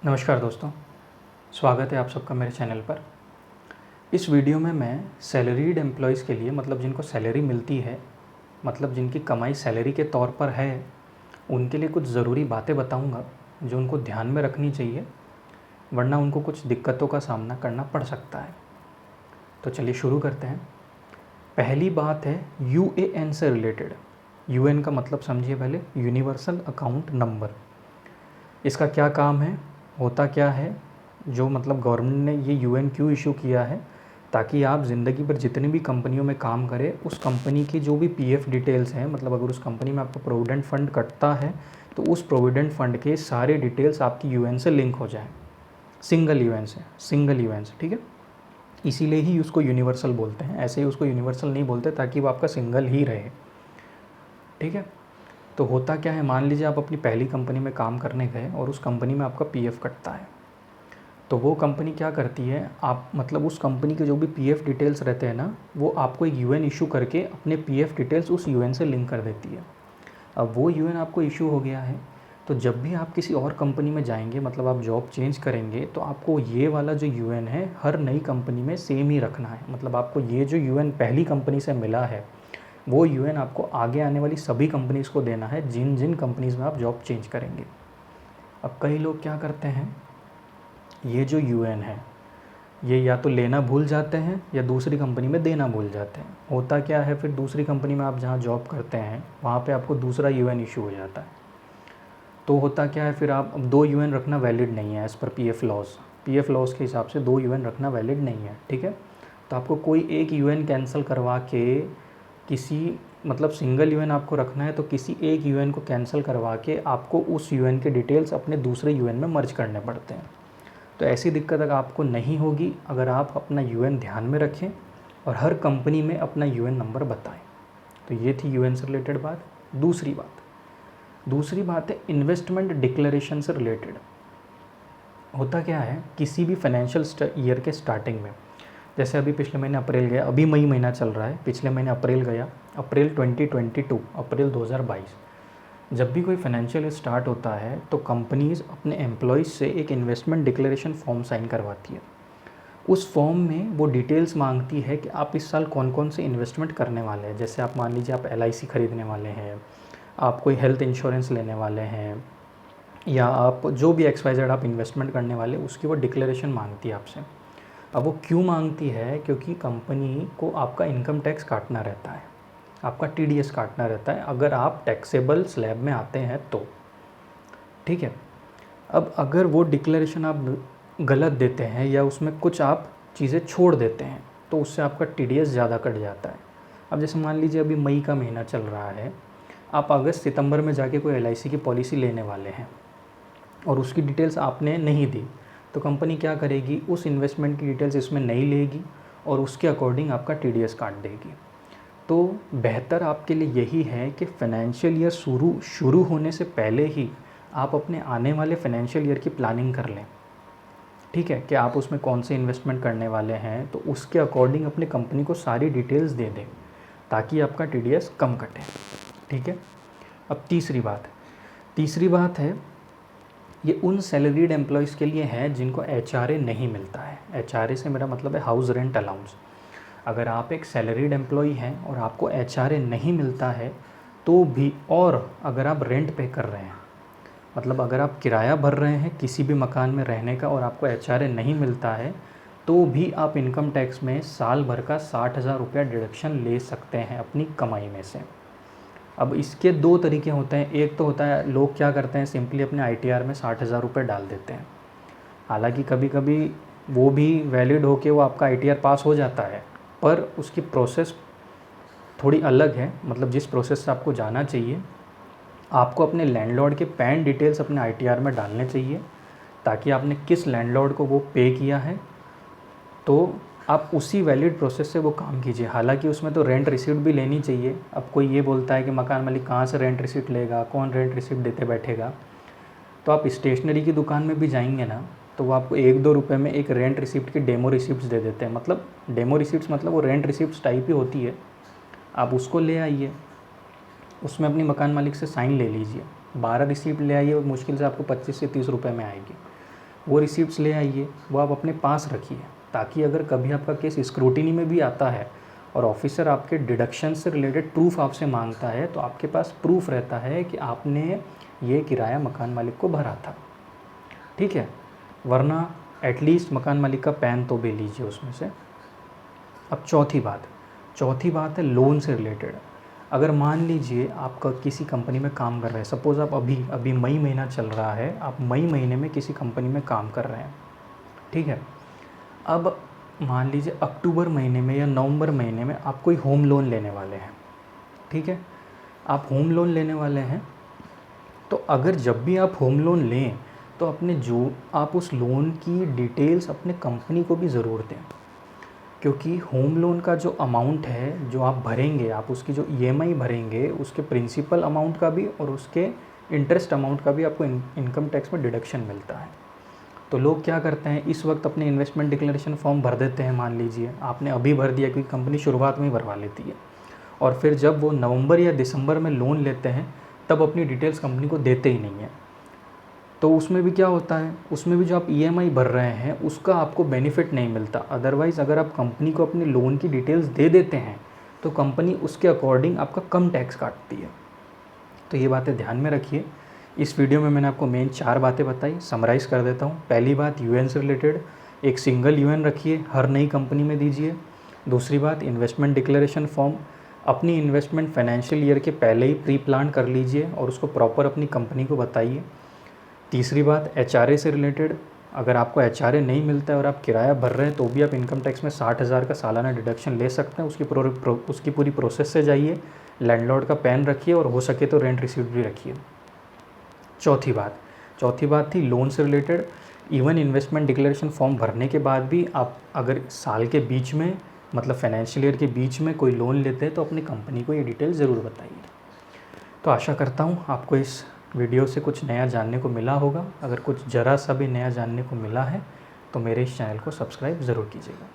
नमस्कार दोस्तों, स्वागत है आप सबका मेरे चैनल पर। इस वीडियो में मैं सैलरीड एम्प्लॉयज़ के लिए मतलब जिनको सैलरी मिलती है, मतलब जिनकी कमाई सैलरी के तौर पर है, उनके लिए कुछ ज़रूरी बातें बताऊंगा जो उनको ध्यान में रखनी चाहिए, वरना उनको कुछ दिक्कतों का सामना करना पड़ सकता है। तो चलिए शुरू करते हैं। पहली बात है यूएएन से रिलेटेड। यूएएन का मतलब समझिए पहले, यूनिवर्सल अकाउंट नंबर। इसका क्या काम है, होता क्या है, जो मतलब गवर्नमेंट ने ये यूएन क्यों इशू किया है, ताकि आप ज़िंदगी भर जितनी भी कंपनियों में काम करें उस कंपनी की जो भी पीएफ डिटेल्स हैं, मतलब अगर उस कंपनी में आपका प्रोविडेंट फ़ंड कटता है तो उस प्रोविडेंट फ़ंड के सारे डिटेल्स आपकी यूएन से लिंक हो जाएँ, सिंगल यूएन से, ठीक है। इसीलिए ही उसको यूनिवर्सल बोलते हैं, ऐसे ही उसको यूनिवर्सल नहीं बोलते ताकि वो आपका सिंगल ही रहे, ठीक है। तो होता क्या है, मान लीजिए आप अपनी पहली कंपनी में काम करने गए और उस कंपनी में आपका पीएफ कटता है, तो वो कंपनी क्या करती है, आप मतलब उस कंपनी के जो भी पीएफ डिटेल्स रहते हैं ना, वो आपको एक यूएन इशू करके अपने पीएफ डिटेल्स उस यूएन से लिंक कर देती है। अब वो यूएन आपको इशू हो गया है, तो जब भी आप किसी और कंपनी में जाएंगे, मतलब आप जॉब चेंज करेंगे, तो आपको ये वाला जो यूएन है हर नई कंपनी में सेम ही रखना है। मतलब आपको ये जो यूएन पहली कंपनी से मिला है, वो यूएन आपको आगे आने वाली सभी कंपनीज़ को देना है जिन जिन कंपनीज़ में आप जॉब चेंज करेंगे। अब कई लोग क्या करते हैं, ये जो यूएन है ये या तो लेना भूल जाते हैं या दूसरी कंपनी में देना भूल जाते हैं। होता क्या है, फिर दूसरी कंपनी में आप जहाँ जॉब करते हैं वहाँ पे आपको दूसरा यूएन इशू हो जाता है। तो होता क्या है, फिर आप अब 2 यूएन रखना वैलिड नहीं है एज़ पर पीएफ लॉज के हिसाब से 2 यूएन रखना वैलिड नहीं है, ठीक है। तो आपको कोई एक यूएन कैंसिल करवा के किसी मतलब सिंगल यूएन आपको रखना है, तो किसी एक यूएन को कैंसिल करवा के आपको उस यूएन के डिटेल्स अपने दूसरे यूएन में मर्ज करने पड़ते हैं। तो ऐसी दिक्कत अगर आपको नहीं होगी अगर आप अपना यूएन ध्यान में रखें और हर कंपनी में अपना यूएन नंबर बताएं। तो ये थी यूएन से रिलेटेड बात। दूसरी बात है इन्वेस्टमेंट डिक्लेरेशन से रिलेटेड। होता क्या है, किसी भी फाइनेंशियल ईयर के स्टार्टिंग में, जैसे अभी पिछले महीने अप्रैल गया, अभी मई महीना चल रहा है, पिछले महीने अप्रैल गया, अप्रैल 2022, अप्रैल 2022, जब भी कोई फाइनेंशियल ईयर स्टार्ट होता है तो कंपनीज़ अपने एम्प्लॉयज़ से एक इन्वेस्टमेंट डिक्लेरेशन फॉर्म साइन करवाती है। उस फॉर्म में वो डिटेल्स मांगती है कि आप इस साल कौन कौन से इन्वेस्टमेंट करने वाले हैं। जैसे आप मान लीजिए आप एलआईसी ख़रीदने वाले हैं, आप कोई हेल्थ इंश्योरेंस लेने वाले हैं, या आप जो भी XYZ आप इन्वेस्टमेंट करने वाले, उसकी वो डिक्लेरेशन मांगती है आपसे। अब वो क्यों मांगती है, क्योंकि कंपनी को आपका इनकम टैक्स काटना रहता है, आपका टीडीएस काटना रहता है अगर आप टैक्सेबल स्लैब में आते हैं तो, ठीक है। अब अगर वो डिक्लेरेशन आप गलत देते हैं या उसमें कुछ आप चीज़ें छोड़ देते हैं तो उससे आपका टीडीएस ज़्यादा कट जाता है। अब जैसे मान लीजिए अभी मई का महीना चल रहा है, आप अगस्त सितंबर में जाके कोई एलआईसी की पॉलिसी लेने वाले हैं और उसकी डिटेल्स आपने नहीं दी, तो कंपनी क्या करेगी, उस इन्वेस्टमेंट की डिटेल्स इसमें नहीं लेगी और उसके अकॉर्डिंग आपका टीडीएस काट देगी। तो बेहतर आपके लिए यही है कि फाइनेंशियल ईयर शुरू होने से पहले ही आप अपने आने वाले फाइनेंशियल ईयर की प्लानिंग कर लें, ठीक है, कि आप उसमें कौन से इन्वेस्टमेंट करने वाले हैं, तो उसके अकॉर्डिंग अपनी कंपनी को सारी डिटेल्स दे दें ताकि आपका टीडीएस कम कटे, ठीक है। अब तीसरी बात है, ये उन सैलरीड एम्प्लॉयज़ के लिए है जिनको एचआरए नहीं मिलता है। एचआरए से मेरा मतलब है हाउस रेंट अलाउंस। अगर आप एक सैलरीड एम्प्लॉई हैं और आपको एचआरए नहीं मिलता है तो भी, और अगर आप रेंट पे कर रहे हैं, मतलब अगर आप किराया भर रहे हैं किसी भी मकान में रहने का और आपको एचआरए नहीं मिलता है, तो भी आप इनकम टैक्स में साल भर का 60,000 रुपया डिडक्शन ले सकते हैं अपनी कमाई में से। अब इसके 2 तरीके होते हैं। एक तो होता है, लोग क्या करते हैं, सिंपली अपने आईटीआर में 60,000 रुपये डाल देते हैं। हालांकि कभी कभी वो भी वैलिड हो के वो आपका आईटीआर पास हो जाता है, पर उसकी प्रोसेस थोड़ी अलग है। मतलब जिस प्रोसेस से आपको जाना चाहिए, आपको अपने लैंडलॉर्ड के पैन डिटेल्स अपने आईटीआर में डालने चाहिए ताकि आपने किस लैंडलॉर्ड को वो पे किया है, तो आप उसी वैलिड प्रोसेस से वो काम कीजिए। हालांकि उसमें तो रेंट रिसीप्ट भी लेनी चाहिए। अब कोई ये बोलता है कि मकान मालिक कहाँ से रेंट रिसीप्ट लेगा, कौन रेंट रिसीप्ट देते बैठेगा, तो आप स्टेशनरी की दुकान में भी जाएंगे ना, तो वो आपको 1-2 रुपये में एक रेंट रिसिप्ट की डेमो रिसिप्ट्स दे देते हैं। मतलब डेमो रिसिप्ट्स मतलब वो रेंट रिसिप्ट्स टाइप ही होती है, आप उसको ले आइए, उसमें अपनी मकान मालिक से साइन ले लीजिए। 12 रिसिप्ट ले आइए, मुश्किल से आपको 25 से 30 रुपये में आएगी। वो रिसीप्ट्स ले आइए, वो आप अपने पास रखिए, ताकि अगर कभी आपका केस स्क्रूटिनी में भी आता है और ऑफिसर आपके डिडक्शन से रिलेटेड प्रूफ आपसे मांगता है, तो आपके पास प्रूफ रहता है कि आपने ये किराया मकान मालिक को भरा था, ठीक है। वरना एटलीस्ट मकान मालिक का पैन तो ले लीजिए उसमें से। अब चौथी बात है लोन से रिलेटेड। अगर मान लीजिए आपका किसी कंपनी में काम कर रहे हैं, सपोज़ आप अभी मई महीना चल रहा है, आप मई महीने में किसी कंपनी में काम कर रहे हैं, ठीक है। अब मान लीजिए अक्टूबर महीने में या नवंबर महीने में आप कोई होम लोन लेने वाले हैं, ठीक है। आप होम लोन लेने वाले हैं, तो अगर जब भी आप होम लोन लें तो आप उस लोन की डिटेल्स अपने कंपनी को भी ज़रूर दें, क्योंकि होम लोन का जो अमाउंट है जो आप भरेंगे, आप उसकी जो ईएमआई भरेंगे, उसके प्रिंसिपल अमाउंट का भी और उसके इंटरेस्ट अमाउंट का भी आपको इनकम टैक्स में डिडक्शन मिलता है। तो लोग क्या करते हैं, इस वक्त अपने इन्वेस्टमेंट डिक्लेरेशन फॉर्म भर देते हैं। मान लीजिए आपने अभी भर दिया, क्योंकि कंपनी शुरुआत में ही भरवा लेती है, और फिर जब वो नवंबर या दिसंबर में लोन लेते हैं तब अपनी डिटेल्स कंपनी को देते ही नहीं हैं। तो उसमें भी क्या होता है, उसमें भी जो आप ईएमआई भर रहे हैं उसका आपको बेनिफिट नहीं मिलता। अदरवाइज़ अगर आप कंपनी को अपने लोन की डिटेल्स दे देते हैं तो कंपनी उसके अकॉर्डिंग आपका कम टैक्स काटती है। तो ये बातें ध्यान में रखिए। इस वीडियो में मैंने आपको मेन 4 बातें बताई, समराइज़ कर देता हूँ। पहली बात, यूएन से रिलेटेड एक सिंगल यूएन रखिए, हर नई कंपनी में दीजिए। दूसरी बात, इन्वेस्टमेंट डिक्लेरेशन फॉर्म अपनी इन्वेस्टमेंट फाइनेंशियल ईयर के पहले ही प्री प्लान कर लीजिए और उसको प्रॉपर अपनी कंपनी को बताइए। तीसरी बात, एचआरए से रिलेटेड, अगर आपको एचआरए नहीं मिलता है और आप किराया भर रहे हैं तो भी आप इनकम टैक्स में 60,000 का सालाना डिडक्शन ले सकते हैं। उसकी पूरी प्रोसेस से जाइए, लैंडलॉर्ड का पैन रखिए और हो सके तो रेंट रिसीप्ट भी रखिए। चौथी बात थी लोन से related. Even investment declaration form भरने के बाद भी आप अगर साल के बीच में, मतलब फाइनेंशियल ईयर के बीच में कोई लोन लेते हैं तो अपनी कंपनी को ये डिटेल ज़रूर बताइए। तो आशा करता हूँ आपको इस वीडियो से कुछ नया जानने को मिला होगा। अगर कुछ ज़रा सा भी नया जानने को मिला है तो मेरे इस चैनल को सब्सक्राइब ज़रूर कीजिएगा।